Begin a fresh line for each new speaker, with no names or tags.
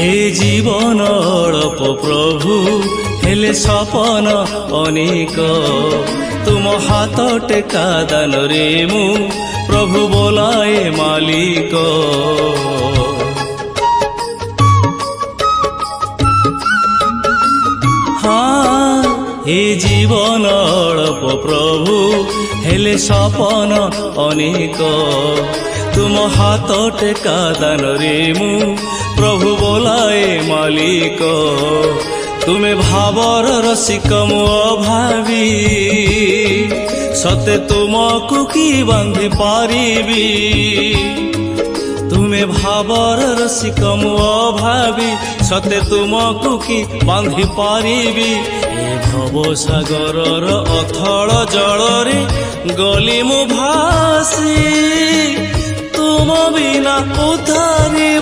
ए जीवन अड़प प्रभु हेले सपन अनेक तुम हाथ टेका दान रे मु प्रभु बोलाए मालिक। हाँ ए जीवन अड़प प्रभु हेले सपन अनेक तुम हाथ टेका दान रे मु प्रभु बोलाए मालिक। तुमे भावर रसिक मु अभावी सते तुमको कि बांधि पारिबी। तुमे भावर रसिक मु अभावी सते तुमको कि बांधि पारिबी। ए भव सागर अथल जल रे गली मु भासी तुम बिना उद्धारी